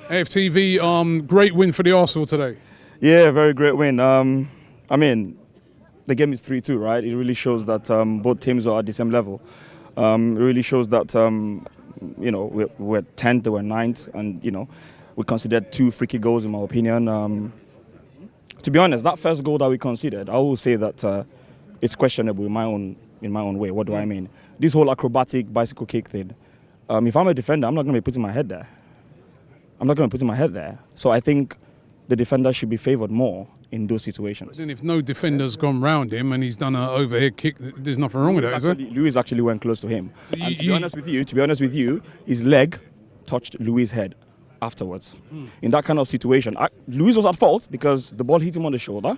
AFTV, great win for the Arsenal today. Yeah, very great win. I mean, the game is 3-2, right? It really shows that both teams are at the same level. It really shows that, we're 10th, they were 9th, and, we considered 2 freaky goals, in my opinion. To be honest, that first goal that we conceded, I will say that it's questionable in my own way. What do I mean? This whole acrobatic bicycle kick thing. If I'm a defender, I'm not going to be putting my head there. So I think the defender should be favoured more in those situations. And if no defender's gone round him and he's done an overhead kick, there's nothing wrong with that, is there? Luis actually went close to him. So to be honest with you, his leg touched Luis' head afterwards. In that kind of situation, Luis was at fault because the ball hit him on the shoulder,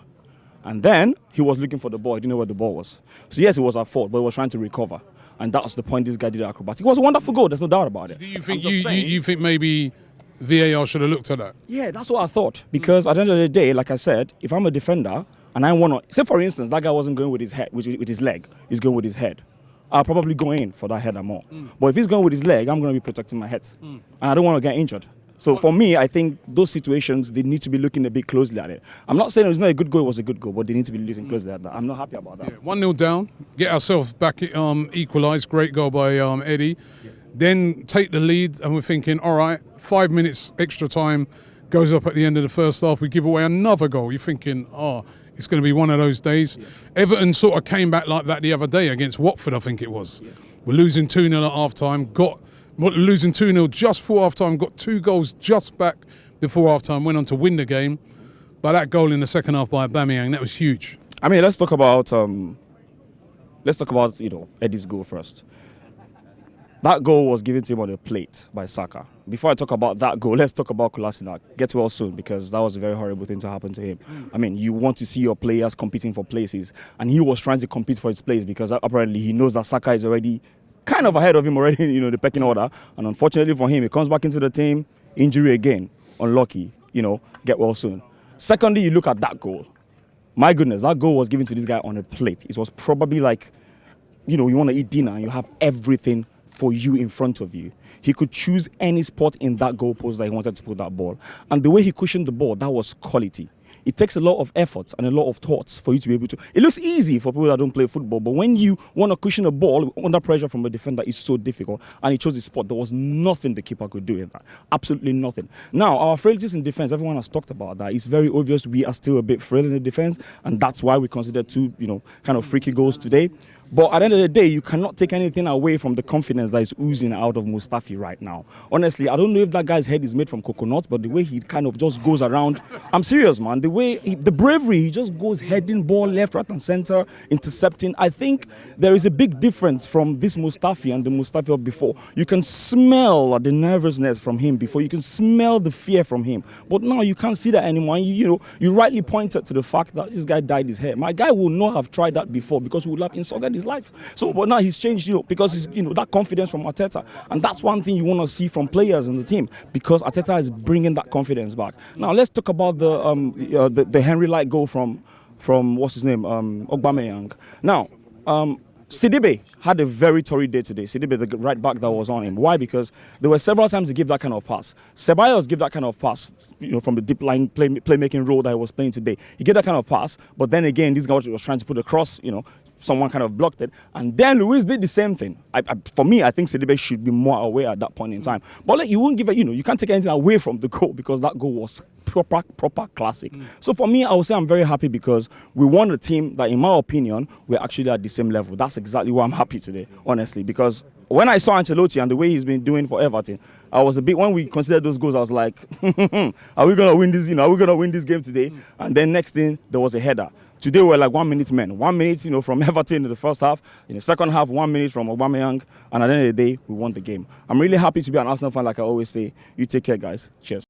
and then he was looking for the ball. He didn't know where the ball was. So yes, he was at fault, but he was trying to recover. And that's the point this guy did acrobatic. It was a wonderful goal, there's no doubt about it. Do you think you think maybe VAR should have looked at that? Yeah, that's what I thought. Because at the end of the day, like I said, if I'm a defender and I want to, say for instance, that guy wasn't going with his head, with his leg, he's going with his head. I'll probably go in for that header more. But if he's going with his leg, I'm going to be protecting my head. And I don't want to get injured. So for me, I think those situations, they need to be looking a bit closely at it. I'm not saying it was not a good goal, it was a good goal, but they need to be looking closely at that. I'm not happy about that. Yeah, 1-0 down, get ourselves back equalised, great goal by Eddie. Yeah. Then take the lead and we're thinking, all right, 5 minutes extra time goes up at the end of the first half, we give away another goal. You're thinking, it's going to be one of those days. Yeah. Everton sort of came back like that the other day against Watford, I think it was. Yeah. We're losing 2-0 at half-time, losing 2-0 just before half-time, got 2 goals just back before half-time, went on to win the game. But that goal in the second half by Aubameyang, that was huge. I mean, let's talk about Eddie's goal first. That goal was given to him on a plate by Saka. Before I talk about that goal, let's talk about Kolasinac. Get well soon, because that was a very horrible thing to happen to him. I mean, you want to see your players competing for places, and he was trying to compete for his place because apparently he knows that Saka is already kind of ahead of him already, the pecking order. And unfortunately for him, he comes back into the team, injury again, unlucky, get well soon. Secondly, you look at that goal. My goodness, that goal was given to this guy on a plate. It was probably like, you want to eat dinner and you have everything for you in front of you. He could choose any spot in that goalpost that he wanted to put that ball. And the way he cushioned the ball, that was quality. It takes a lot of effort and a lot of thoughts for you to be able to. It looks easy for people that don't play football, but when you want to cushion a ball under pressure from a defender, it's so difficult. And he chose his spot. There was nothing the keeper could do in that. Absolutely nothing. Now, our frailties in defense, everyone has talked about that. It's very obvious we are still a bit frail in the defense, and that's why we consider 2, kind of freaky goals today. But at the end of the day, you cannot take anything away from the confidence that is oozing out of Mustafi right now. Honestly, I don't know if that guy's head is made from coconut, but the way he kind of just goes around, I'm serious, man. The bravery, he just goes heading ball left, right, and center, intercepting. I think there is a big difference from this Mustafi and the Mustafi of before. You can smell the nervousness from him before. You can smell the fear from him. But now you can't see that anymore. You rightly pointed to the fact that this guy dyed his hair. My guy would not have tried that before because he would have insulted his life. So, but now he's changed, because he's, that confidence from Arteta, and that's one thing you want to see from players in the team, because Arteta is bringing that confidence back. Now let's talk about the Henry-like goal from what's his name, Aubameyang. Now, Sidibe had a very torrid day today. Sidibe, the right back that was on him. Why? Because there were several times he gave that kind of pass. Ceballos gave that kind of pass, from the deep line playmaking role that he was playing today. He gave that kind of pass, but then again, this guy was trying to put across, someone kind of blocked it. And then Luis did the same thing. For me, I think Sidibe should be more aware at that point in time. But you won't give it, you can't take anything away from the goal, because that goal was proper classic. So for me, I would say I'm very happy because we won a team that, in my opinion, we're actually at the same level. That's exactly why I'm happy today, honestly, because when I saw Ancelotti and the way he's been doing for Everton, I was a bit, when we considered those goals, I was like, are we going to win this, are we going to win this game today? And then next thing, there was a header. Today we're like 1 minute men. 1 minute, from Everton in the first half. In the second half, 1 minute from Aubameyang. And at the end of the day, we won the game. I'm really happy to be an Arsenal fan, like I always say. You take care, guys. Cheers.